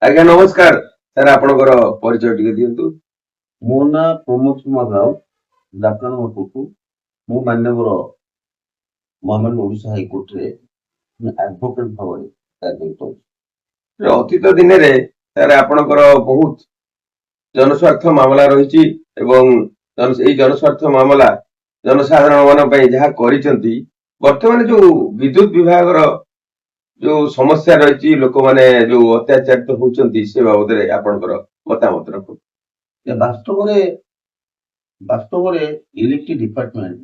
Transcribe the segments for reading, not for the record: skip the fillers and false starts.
ଆଜ୍ଞା ନମସ୍କାର ସାର୍, ଆପଣଙ୍କର ପରିଚୟ ଟିକେ ଦିଅନ୍ତୁ। ମୋ ନାଁ ପ୍ରମୋଦ କୁମାର ରାଉତ, ଡାକ୍ତରଙ୍କୁ ମୁଁ ମାନ୍ୟବର ମହାମାন্য ଓଡ଼ିଶା ହାଇକୋର୍ଟରେ ଆଡଭୋକେଟ ଭାବରେ କାର୍ଯ୍ୟରତ ଅଛି। ଅତୀତ ଦିନରେ ସାର୍ ଆପଣଙ୍କର ବହୁତ ଜନସ୍ୱାର୍ଥ ମାମଲା ରହିଛି ଏବଂ ଏଇ ଜନସ୍ୱାର୍ଥ ମାମଲା ଜନସାଧାରଣ ମାନଙ୍କ ପାଇଁ ଯାହା କରିଛନ୍ତି, ବର୍ତ୍ତମାନ ଯୋଉ ବିଦ୍ୟୁତ ବିଭାଗର ଯୋଉ ସମସ୍ୟା ରହିଛି, ଲୋକମାନେ ଯୋଉ ଅତ୍ୟାଚାରିତ ହଉଛନ୍ତି, ସେ ବାବଦରେ ଆପଣଙ୍କର ମତାମତ ରଖନ୍ତୁ। ବାସ୍ତବରେ ଇଲେକ୍ଟ୍ରିକ ଡିପାର୍ଟମେଣ୍ଟ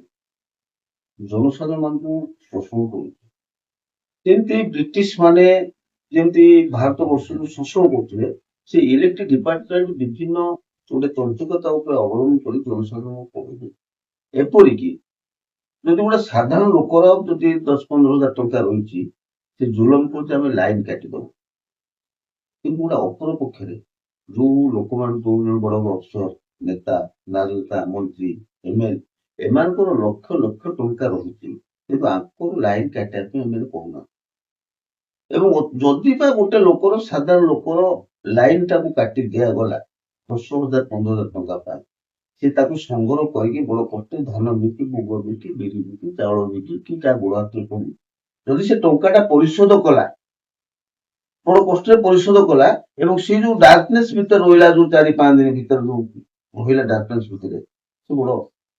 ଜନସାଧାରଣ ମାନଙ୍କୁ ଶୋଷଣ କରୁଛି। ଯେମିତି ବ୍ରିଟିଶ ମାନେ ଯେମିତି ଭାରତ ବର୍ଷକୁ ଶୋଷଣ କରୁଥିଲେ, ସେ ଇଲେକ୍ଟ୍ରିକ ଡିପାର୍ଟମେଣ୍ଟ ବିଭିନ୍ନ ଗୋଟେ ତାନ୍ତ୍ରିକତା ଉପରେ ଅବଲମ୍ବନ କରି ଜନସାଧାରଣଙ୍କୁ କରୁଛି। ଏପରିକି ଯଦି ଗୋଟେ ସାଧାରଣ ଲୋକର ଯଦି 10-15 ହଜାର ଟଙ୍କା ରହିଛି, ସେ ଜୁଲମ କରୁଛି ଆମେ ଲାଇନ କାଟିଦବୁ। କିନ୍ତୁ ଗୋଟେ ଅପର ପକ୍ଷରେ ଯୋଉ ଲୋକମାନେ ଯୋଉ ବଡ ବଡ ଅଫିସର, ନେତା, ରାଜନେତା, ମନ୍ତ୍ରୀ, ଏମଏଲଏ ଏମାନଙ୍କର ଲକ୍ଷ ଲକ୍ଷ ଟଙ୍କା ରହିଛି, କିନ୍ତୁ ଆଙ୍କର ଲାଇନ କାଟିବା ପାଇଁ ଏମାନେ କହୁନାହାନ୍ତି। ଏବଂ ଯଦି ବା ଗୋଟେ ଲୋକର ସାଧାରଣ ଲୋକର ଲାଇନ ଟାକୁ କାଟି ଦିଆଗଲା 10,000-15,000 ଟଙ୍କା ପାଇଁ, ସେ ତାକୁ ସଂଗ୍ରହ କରିକି ବଡ କଷ୍ଟ ଧାନ ବିକି, ମୁଗ ବିକି, ବିରି ବିକି, ଚାଉଳ ବିକି କି ତା ଗୋଡ ହାତରେ ପଡି ଯଦି ସେ ଟଙ୍କାଟା ପରିଶୋଧ କଲା, ବଡ କଷ୍ଟରେ ପରିଶୋଧ କଲା, ଏବଂ ସେ ଯୋଉ ଡାର୍କନେସ୍ ଭିତରେ ରହିଲା, ଯୋଉ 4-5 ଦିନ ଭିତରେ ଯୋଉ ରହିଲା ଡାର୍କନେସ୍ ଭିତରେ, ସେ ବଡ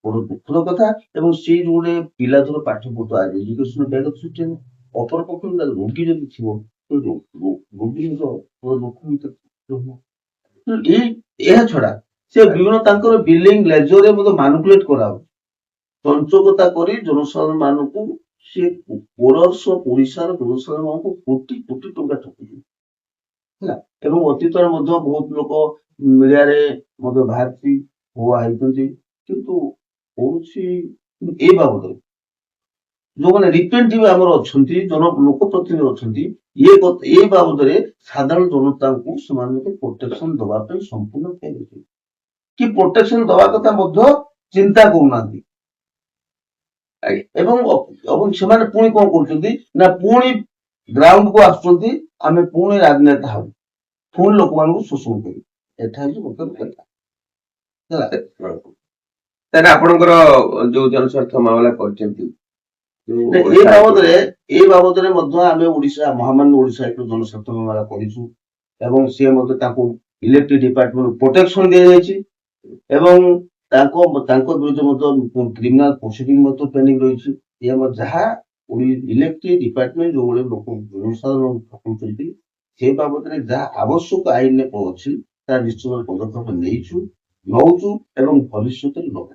ବଡ ଦୁଃଖର କଥା। ଏବଂ ସେ ଯୋଉ ଗୋଟେ ପିଲା ଧର ପାଠ ପଢୁଥିବା ଏଜୁକେସନ ବ୍ୟାଘାତ ସୃଷ୍ଟି ହେବ। ଅପର ପକ୍ଷରେ ରୋଗୀ ଯଦି ଥିବ, ରୋଗୀର ଦୁଃଖ ଭିତରେ ଏହା ଛଡା ସେ ବିଭିନ୍ନ ତାଙ୍କର ବିଲିଂ ଲେଜରରେ ମଧ୍ୟ ମାନୁପୁଲେଟ କରାହଉଛି, ଚଞ୍ଚକତା କରି ଜନସାଧାରଣ ମାନଙ୍କୁ ସେ ଓଡିଶାର ଜନସାଧାରଣ ମାନଙ୍କୁ କୋଟି କୋଟି ଟଙ୍କା ଠକୁଛନ୍ତି ହେଲା। ଏବଂ ଅତୀତରେ ମଧ୍ୟ ବହୁତ ଲୋକ ମିଡିଆରେ ମଧ୍ୟ ବାହାରିଛି, ହୁଆ ହେଇଛନ୍ତି, କିନ୍ତୁ କୌଣସି ଏ ବାବଦରେ ଯୋଉମାନେ ରିପ୍ରେଜେଣ୍ଟେଟିଭ ଆମର ଅଛନ୍ତି, ଲୋକପ୍ରତିନିଧି ଅଛନ୍ତି, ଏ ବାବଦରେ ସାଧାରଣ ଜନତାଙ୍କୁ ସେମାନଙ୍କୁ ପ୍ରୋଟେକ୍ସନ ଦବା ପାଇଁ ସମ୍ପୂର୍ଣ୍ଣ ଫେରିଛି କି ପ୍ରୋଟେକ୍ସନ ଦବା କଥା ମଧ୍ୟ ଚିନ୍ତା କରୁନାହାନ୍ତି। ଏବଂ ସେମାନେ ପୁଣି କଣ କରୁଛନ୍ତି ନା, ପୁଣି ଗ୍ରାଉଣ୍ଡକୁ ଆସୁଛନ୍ତି, ଆମେ ପୁଣି ରାଜନେତା ହବୁ, ପୁଣି ଲୋକମାନଙ୍କୁ ଶୋଷଣ କରିବୁ। ଏଟା ହଉଛି ବର୍ତ୍ତମାନ କଥା ହେଲା। ସାର୍ ଆପଣଙ୍କର ଯୋଉ ଜନସ୍ୱାର୍ଥ ମାମଲା କରିଛନ୍ତି, ଏ ବାବଦରେ ମଧ୍ୟ ଆମେ ଓଡିଶା ମହାମାନ୍ୟ ଓଡିଶା ଏକ ଜନସ୍ୱାର୍ଥ ମାମଲା କରିଛୁ, ଏବଂ ସିଏ ମଧ୍ୟ ତାଙ୍କୁ ଇଲେକ୍ଟ୍ରିକ ଡିପାର୍ଟମେଣ୍ଟ ପ୍ରୋଟେକ୍ସନ ଦିଆଯାଇଛି, ଏବଂ ତାଙ୍କ ବିରୁଦ୍ଧରେ ମଧ୍ୟ କ୍ରିମିନାଲ ପ୍ରୋସିଡିଂ ମଧ୍ୟ ପେଣ୍ଡିଂ ରହିଛି। ଯାହା ଇଲେକ୍ଟ୍ରିକ ଡିପାର୍ଟମେଣ୍ଟ ଯୋଉଭଳି ଲୋକ ଜନସାଧାରଣ ଠକୁଛନ୍ତି, ସେ ବାବଦରେ ଯାହା ଆବଶ୍ୟକ ଆଇନ ଅଛି, ତାହା ନିଶ୍ଚିତ ପଦକ୍ଷେପ ନେଇଛୁ, ନଉଛୁ ଏବଂ ଭବିଷ୍ୟତରେ ନବୁ।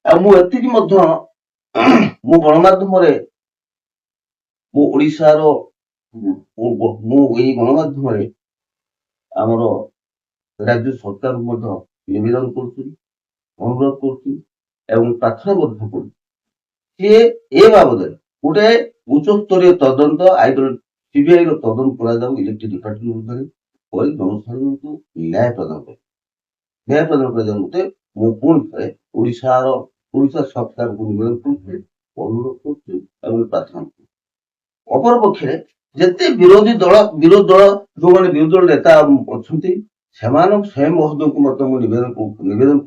ଆଉ ମୁଁ ଏତିକି ମଧ୍ୟ ମୁଁ ଗଣମାଧ୍ୟମରେ ମୁଁ ଓଡିଶାର ମୁଁ ଏଇ ଗଣମାଧ୍ୟମରେ ଆମର ରାଜ୍ୟ ସରକାରଙ୍କୁ ମଧ୍ୟ ନିବେଦନ କରୁଛି, ଅନୁରୋଧ କରୁଛି ଏବଂ ପ୍ରାର୍ଥନା ମଧ୍ୟ କରୁଛି, ସିଏ ଏ ବାବଦରେ ଗୋଟେ ଉଚ୍ଚସ୍ତରୀୟ ତଦନ୍ତ, ସିବିଆଇ ର ତଦନ୍ତ କରାଯାଉ ଇଲେକ୍ଟ୍ରିକ ଡିପାର୍ଟମେଣ୍ଟ ମଧ୍ୟରେ, କରି ଜନସାଧାରଣଙ୍କୁ ନ୍ୟାୟ ପ୍ରଦାନ କରାଯାଉ। ମତେ ମୁଁ ପୁଣି ଥରେ ଓଡ଼ିଶା ସରକାରଙ୍କୁ ନିବେଦନ କରୁଛି, ଅନୁରୋଧ କରୁଛି ଏବଂ ପ୍ରାର୍ଥନା କରୁଛି। ଅପରପକ୍ଷରେ ଯେତେ ବିରୋଧୀ ଦଳ ଯୋଉମାନେ ବିରୋଧୀ ଦଳ ନେତା ଅଛନ୍ତି, ସେ ମହୋଦୟଙ୍କୁ ମଧ୍ୟ ମୁଁ ନିବେଦନ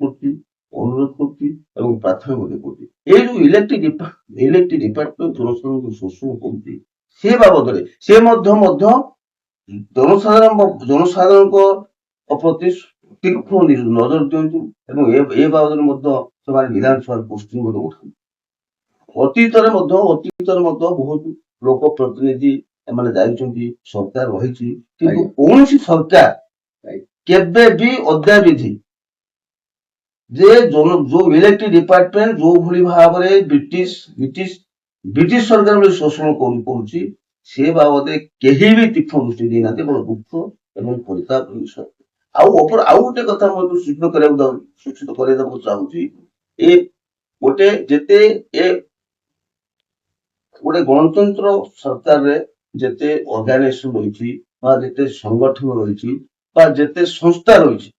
କରୁଛି, ଅନୁରୋଧ କରୁଛି ଏବଂ ପ୍ରାର୍ଥନା ମଧ୍ୟ କରୁଛି। ଏଇ ଯୋଉ ଇଲେକ୍ଟ୍ରିକ ଡିପାର୍ଟମେଣ୍ଟ ଜନସାଧାରଣଙ୍କୁ ଶୋଷଣ କରୁଛି, ସେ ବାବଦରେ ସେ ମଧ୍ୟ ଜନସାଧାରଣଙ୍କ ପ୍ରତି ତୀକ୍ଷ୍ଣ ନଜର ଦିଅନ୍ତୁ ଏବଂ ଏ ବାବଦରେ ମଧ୍ୟ ସେମାନେ ବିଧାନସଭାରେ ପୋଷ୍ଟିଂ ମଧ୍ୟ ଉଠାନ୍ତୁ। ଅତୀତରେ ମଧ୍ୟ ବହୁତ ଲୋକ ପ୍ରତିନିଧି ଏମାନେ ଯାଇଛନ୍ତି, ସରକାର ରହିଛି, କିନ୍ତୁ କୌଣସି ସରକାର କେବେ ବି ଅଦ୍ୟାବିଧି ଯେ ଯୋଉ ଇଲେକ୍ଟ୍ରିକ ଡିପାର୍ଟମେଣ୍ଟ ଯୋଉ ଭଳି ଭାବରେ ବ୍ରିଟିଶ ସରକାର ଭଳି ଶୋଷଣ କରୁଛି, ସେ ବାବଦରେ କେହି ବି ତୀକ୍ଷ୍ଣ ଦୃଷ୍ଟି ଦେଇନାହାନ୍ତି। ବଡ ଦୁଃଖ ଏବଂ ପରିତାପ ବିଷୟ। ଆଉ ଗୋଟେ କଥା ମୁଁ ସୂଚିତ କରିବାକୁ ଚାହୁଁଛି, ଗୋଟେ ଗଣତନ୍ତ୍ର ସରକାରରେ ଯେତେ ଅର୍ଗାନାଇଜେସନ ରହିଛି ବା ଯେତେ ସଂଗଠନ ରହିଛି ବା ଯେତେ ସଂସ୍ଥା ରହିଛି,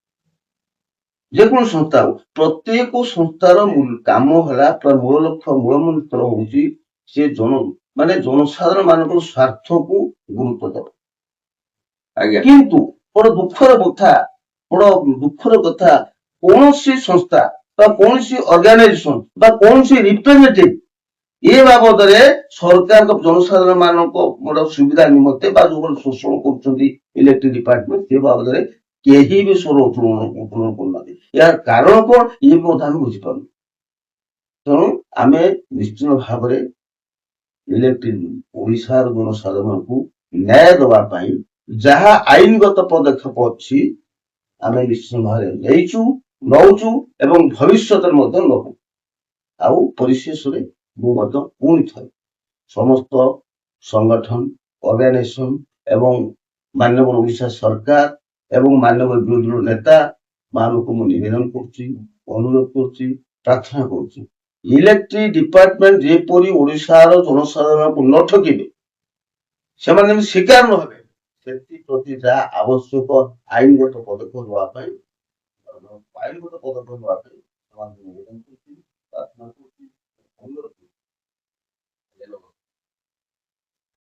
ଯେକୌଣସି ସଂସ୍ଥା ହଉ, ପ୍ରତ୍ୟେକ ସଂସ୍ଥାର କାମ ହେଲା, ମୂଳ ଲକ୍ଷ୍ୟ ମୂଳ ମନ୍ତ୍ର ହଉଛି ସେ ଜନସାଧାରଣ ମାନଙ୍କର ସ୍ୱାର୍ଥକୁ ଗୁରୁତ୍ୱ ଦେବ। ଆଜ୍ଞା କିନ୍ତୁ ବଡ ଦୁଃଖର କଥା କୌଣସି ସଂସ୍ଥା ବା କୌଣସି ଅର୍ଗାନାଇଜେସନ ବା କୌଣସି ରିପ୍ରେଜେଣ୍ଟେଟିଭ ଏ ବାବଦରେ ସରକାରଙ୍କ ଜନସାଧାରଣ ମାନଙ୍କ ଗୋଟେ ସୁବିଧା ନିମନ୍ତେ ବା ଯୋଉମାନେ ଶୋଷଣ କରୁଛନ୍ତି ଇଲେକ୍ଟ୍ରିକ ଡିପାର୍ଟମେଣ୍ଟ ସେ ବାବଦରେ କେହି ବି ସ୍ୱର ଉତ୍ତୋଳନ କରୁନାହାନ୍ତି। ଏହାର କାରଣ କଣ ଏ ମଧ୍ୟ ଆମେ ବୁଝିପାରୁନୁ। ତେଣୁ ଆମେ ନିଶ୍ଚିତ ଭାବରେ ଇଲେକ୍ଟ୍ରିକ ଓଡିଶାର ଜନସାଧାରଣଙ୍କୁ ନ୍ୟାୟ ଦେବା ପାଇଁ ଯାହା ଆଇନଗତ ପଦକ୍ଷେପ ଅଛି ଆମେ ନିଶ୍ଚିତ ଭାବରେ ନଉଛୁ ଏବଂ ଭବିଷ୍ୟତରେ ମଧ୍ୟ ନବୁ। ଆଉ ପରିଶେଷରେ ମୁଁ ମଧ୍ୟ ପୁଣି ଥରେ ସମସ୍ତ ସଂଗଠନ ଅର୍ଗାନାଇଜେସନ ଏବଂ ମାନ୍ୟବର ଓଡିଶା ସରକାର ଏବଂ ମାନ୍ୟବର ବିରୋଧୀ ଦଳ ନେତା ମାନଙ୍କୁ ମୁଁ ନିବେଦନ କରୁଛି, ଅନୁରୋଧ କରୁଛି, ପ୍ରାର୍ଥନା କରୁଛି ଇଲେକ୍ଟ୍ରିକ ଡିପାର୍ଟମେଣ୍ଟ ଯେପରି ଓଡିଶାର ଜନସାଧାରଣଙ୍କୁ ନ ଠକିବେ, ସେମାନେ ଯେମିତି ଶିକାର ନ ହେବେ ସେଥିପ୍ରତି ଯାହା ଆବଶ୍ୟକ ଆଇନଗତ ପଦକ୍ଷେପ ନେବା ପାଇଁ